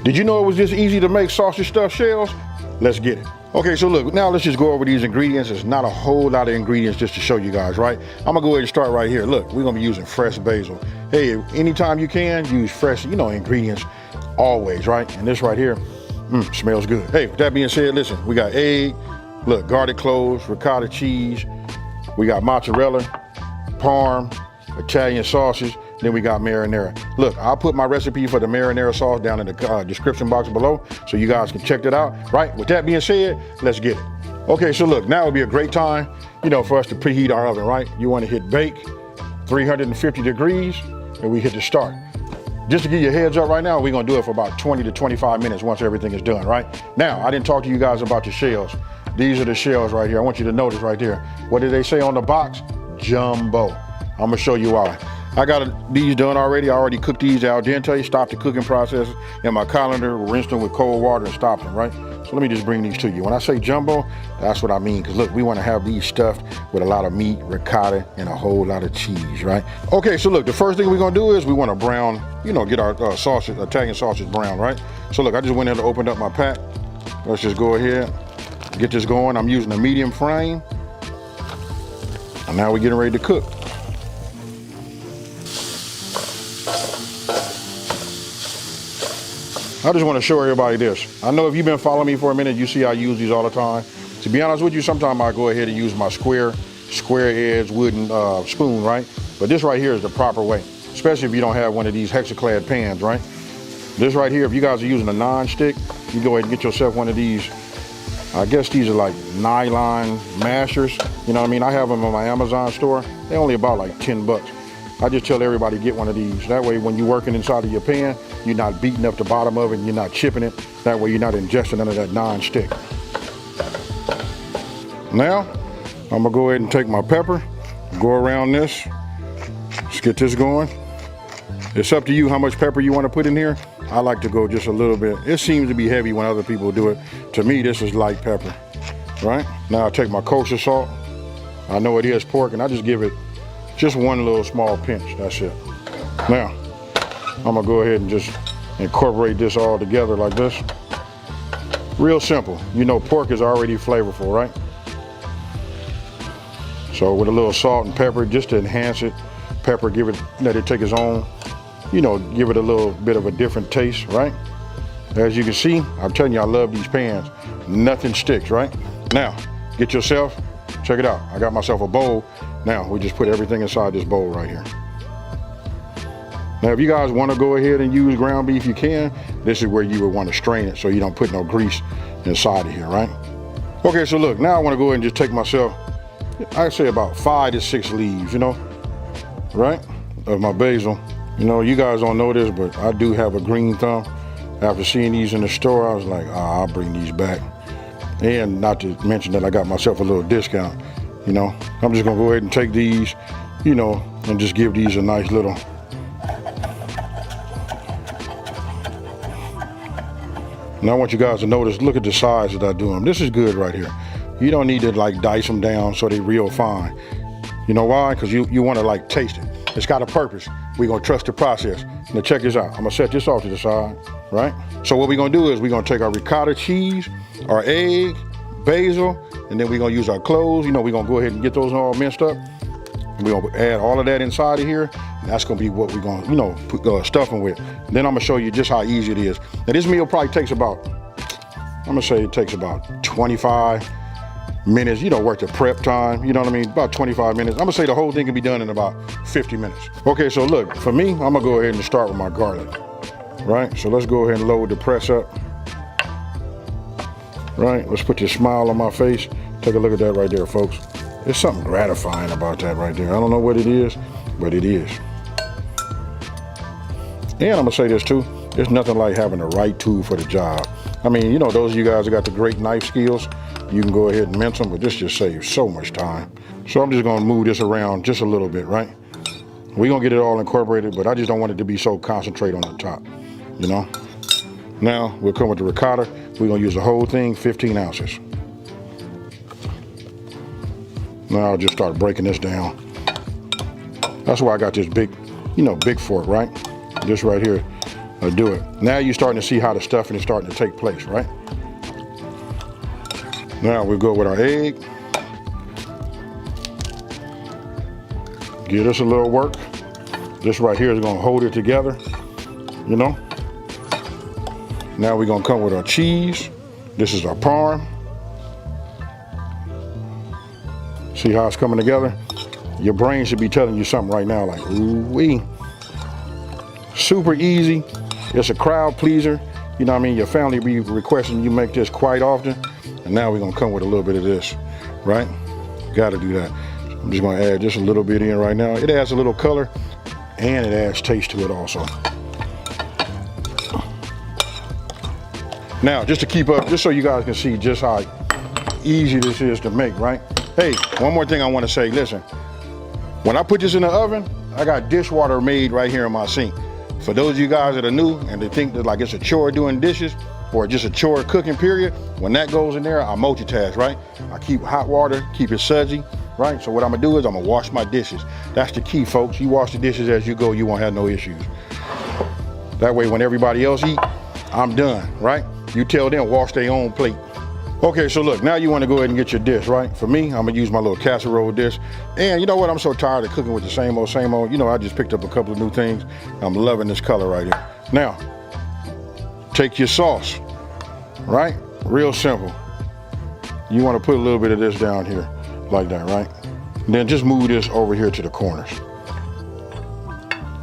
Did you know it was this easy to make sausage stuffed shells? Let's get it. Okay, so look, now let's just go over these ingredients. There's not a whole lot of ingredients just to show you guys, right? I'm gonna go ahead and start right here. Look, we're gonna be using fresh basil. Hey, anytime you can, use fresh, ingredients always, right? And this right here, smells good. Hey, with that being said, listen, we got egg, look, garlic cloves, ricotta cheese, we got mozzarella, parm, Italian sausage, then we got marinara. Look, I'll put my recipe for the marinara sauce down in the description box below so you guys can check that out, right? With that being said, let's get it. Okay, so look, now would be a great time, for us to preheat our oven, right? You want to hit bake, 350 degrees, and we hit the start. Just to give you a heads up right now, we're gonna do it for about 20 to 25 minutes once everything is done, right? Now, I didn't talk to you guys about the shells. These are the shells right here. I want you to notice right there. What did they say on the box? Jumbo. I'm gonna show you why. I got these done already. I already cooked these al dente, stopped the cooking process in my colander, rinsed them with cold water and stopped them, right? So let me just bring these to you. When I say jumbo, that's what I mean, because look, we want to have these stuffed with a lot of meat, ricotta, and a whole lot of cheese, right? Okay, so look, the first thing we're gonna do is we want to brown, get our Italian sausage brown, right? So look, I just went in and opened up my pack. Let's just go ahead, get this going. I'm using a medium flame. And now we're getting ready to cook. I just want to show everybody this. I know if you've been following me for a minute, you see I use these all the time. To be honest with you, sometimes I go ahead and use my square edge wooden spoon, right? But this right here is the proper way, especially if you don't have one of these hexaclad pans, right? This right here, if you guys are using a non-stick, you go ahead and get yourself one of these. I guess these are like nylon mashers. You know what I mean? I have them on my Amazon store. They're only about like 10 bucks. I just tell everybody get one of these. That way when you're working inside of your pan, you're not beating up the bottom of it and you're not chipping it. That way you're not ingesting none of that non-stick. Now, I'm gonna go ahead and take my pepper, go around this. Let's get this going. It's up to you how much pepper you want to put in here. I like to go just a little bit. It seems to be heavy when other people do it. To me, this is light pepper, right? Now I take my kosher salt. I know it is pork and I just give it just one little small pinch, that's it. Now, I'm gonna go ahead and just incorporate this all together like this. Real simple. Pork is already flavorful, right? So with a little salt and pepper, just to enhance it, pepper, let it take its own, give it a little bit of a different taste, right? As you can see, I'm telling you, I love these pans. Nothing sticks, right? Now, get yourself, check it out. I got myself a bowl. Now, we just put everything inside this bowl right here. Now, if you guys want to go ahead and use ground beef, you can. This is where you would want to strain it so you don't put no grease inside of here, right? Okay, so look, now I want to go ahead and just take myself, I'd say about 5 to 6 leaves, right? Of my basil. You guys don't know this, but I do have a green thumb. After seeing these in the store, I was like, I'll bring these back. And not to mention that I got myself a little discount. I'm just gonna go ahead and take these, and just give these a nice little. Now I want you guys to notice, look at the size that I do them. This is good right here. You don't need to like dice them down so they real fine. You know why? Because you want to like taste it. It's got a purpose. We're gonna trust the process. Now check this out. I'm gonna set this off to the side, right? So what we're gonna do is we're gonna take our ricotta cheese, our egg, basil, and then we're gonna use our cloves. We're gonna go ahead and get those all minced up. We're gonna add all of that inside of here. And that's gonna be what we're gonna, put stuffing with. And then I'm gonna show you just how easy it is. Now this meal probably takes about, I'm gonna say it takes about 25 minutes, worth of prep time, you know what I mean? About 25 minutes. I'm gonna say the whole thing can be done in about 50 minutes. Okay, so look, for me, I'm gonna go ahead and start with my garlic, right? So let's go ahead and load the press up. Right, let's put this smile on my face. Take a look at that right there, folks. There's something gratifying about that right there. I don't know what it is, but it is. And I'm gonna say this too, there's nothing like having the right tool for the job. I mean, those of you guys that got the great knife skills, you can go ahead and mince them, but this just saves so much time. So I'm just gonna move this around just a little bit, right? We're gonna get it all incorporated, but I just don't want it to be so concentrated on the top, Now, we'll come with the ricotta. We're gonna use the whole thing, 15 ounces. Now I'll just start breaking this down. That's why I got this big, big fork, right? This right here do it. Now you're starting to see how the stuffing is starting to take place, right? Now we go with our egg. Give us a little work. This right here is gonna hold it together, you know? Now we're gonna come with our cheese. This is our parm. See how it's coming together? Your brain should be telling you something right now like, ooh-wee. Super easy. It's a crowd pleaser. You know what I mean? Your family be requesting you make this quite often. And now we're gonna come with a little bit of this, right? Gotta do that. I'm just gonna add just a little bit in right now. It adds a little color and it adds taste to it also. Now, just to keep up, just so you guys can see just how easy this is to make, right? Hey, one more thing I wanna say, listen. When I put this in the oven, I got dishwater made right here in my sink. For those of you guys that are new and they think that like it's a chore doing dishes or just a chore cooking period, when that goes in there, I multitask, right? I keep hot water, keep it sudsy, right? So what I'm gonna do is I'm gonna wash my dishes. That's the key, folks. You wash the dishes as you go, you won't have no issues. That way when everybody else eat, I'm done, right? You tell them wash their own plate. Okay, so look, now you wanna go ahead and get your dish, right? For me, I'm gonna use my little casserole dish. And you know what, I'm so tired of cooking with the same old. You know, I just picked up a couple of new things. I'm loving this color right here. Now, take your sauce, right? Real simple. You wanna put a little bit of this down here, like that, right? And then just move this over here to the corners.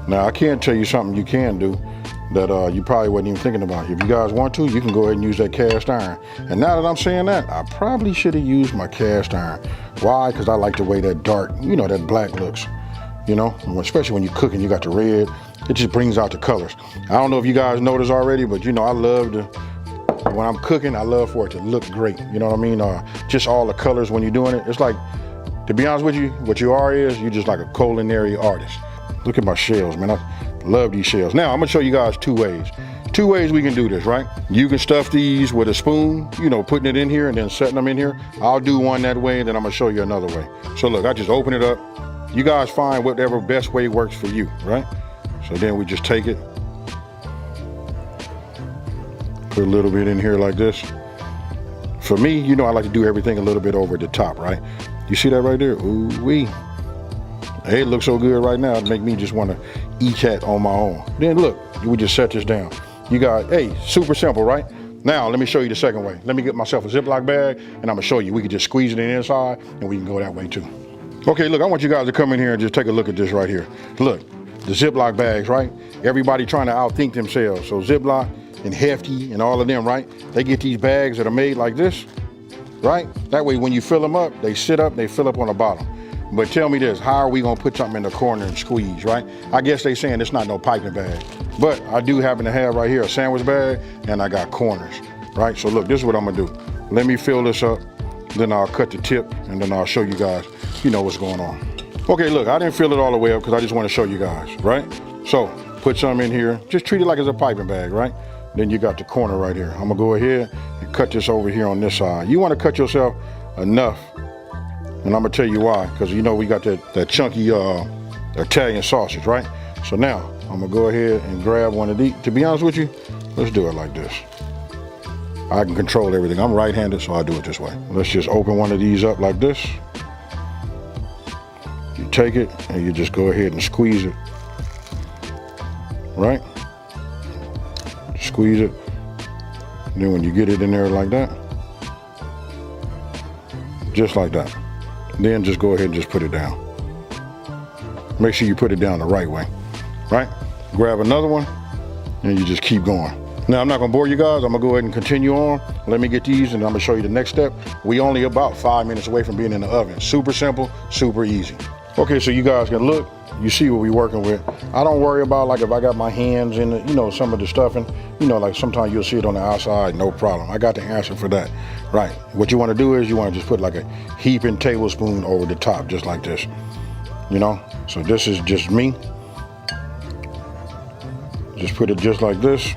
Now, I can tell you something you can do that you probably wasn't even thinking about. If you guys want to, you can go ahead and use that cast iron. And now that I'm saying that, I probably should have used my cast iron. Why? Because I like the way that dark, you know, that black looks, you know, especially when you're cooking, you got the red, it just brings out the colors. I don't know if you guys noticed already, but you know, I love when I'm cooking, I love for it to look great. You know what I mean? Just all the colors when you're doing it. It's like, to be honest with you, what you are is, you're just like a culinary artist. Look at my shells, man. I love these shells. Now, I'm gonna show you guys two ways. Two ways we can do this, right? You can stuff these with a spoon, you know, putting it in here and then setting them in here. I'll do one that way, and then I'm gonna show you another way. So look, I just open it up. You guys find whatever best way works for you, right? So then we just take it, put a little bit in here like this. For me, you know, I like to do everything a little bit over the top, right? You see that right there? Ooh-wee. Hey, it looks so good right now. It make me just want to eat that on my own. Then look, we just set this down. You got, hey, super simple, right? Now, let me show you the second way. Let me get myself a Ziploc bag and I'm gonna show you. We can just squeeze it in the inside and we can go that way too. Okay, look, I want you guys to come in here and just take a look at this right here. Look, the Ziploc bags, right? Everybody trying to outthink themselves. So Ziploc and Hefty and all of them, right? They get these bags that are made like this, right? That way when you fill them up, they sit up, they fill up on the bottom. But tell me this, how are we gonna put something in the corner and squeeze, right? I guess they saying it's not no piping bag. But I do happen to have right here a sandwich bag and I got corners, right? So look, this is what I'm gonna do. Let me fill this up, then I'll cut the tip and then I'll show you guys, you know what's going on. Okay, look, I didn't fill it all the way up because I just wanna show you guys, right? So put some in here, just treat it like it's a piping bag, right? Then you got the corner right here. I'm gonna go ahead and cut this over here on this side. You wanna cut yourself enough. And I'm gonna tell you why, because you know we got that chunky Italian sausage, right? So now, I'm gonna go ahead and grab one of these. To be honest with you, let's do it like this. I can control everything. I'm right-handed, so I do it this way. Let's just open one of these up like this. You take it, and you just go ahead and squeeze it, right? Squeeze it. And then when you get it in there like that, just like that. Then just go ahead and just put it down. Make sure you put it down the right way, right? Grab another one and you just keep going. Now, I'm not gonna bore you guys. I'm gonna go ahead and continue on. Let me get these and I'm gonna show you the next step. We only about 5 minutes away from being in the oven. Super simple, super easy. Okay, so you guys can look, you see what we're working with. I don't worry about like if I got my hands in the, you know, some of the stuffing, you know, like sometimes you'll see it on the outside, no problem. I got the answer for that, right? What you wanna do is you wanna just put like a heaping tablespoon over the top, just like this, you know? So this is just me. Just put it just like this.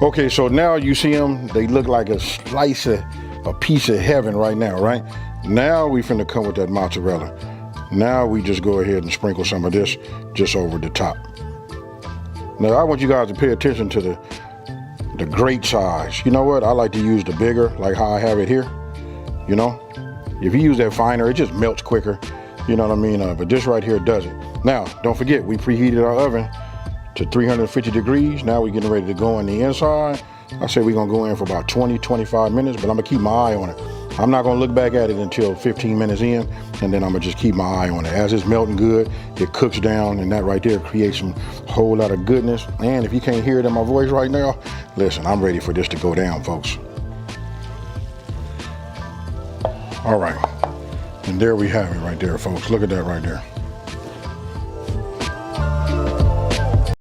Okay, so now you see them, they look like a slice of, a piece of heaven right now, right? Now we finna come with that mozzarella. Now we just go ahead and sprinkle some of this just over the top. Now I want you guys to pay attention to the grate size. You know what? I like to use the bigger, like how I have it here. You know, if you use that finer, it just melts quicker. You know what I mean? But this right here does it. Now, don't forget, we preheated our oven to 350 degrees. Now we're getting ready to go in the inside. I say we're gonna go in for about 20, 25 minutes, but I'm gonna keep my eye on it. I'm not gonna look back at it until 15 minutes in, and then I'm gonna just keep my eye on it. As it's melting good, it cooks down, and that right there creates some whole lot of goodness. And if you can't hear it in my voice right now, listen, I'm ready for this to go down, folks. All right, and there we have it right there, folks. Look at that right there.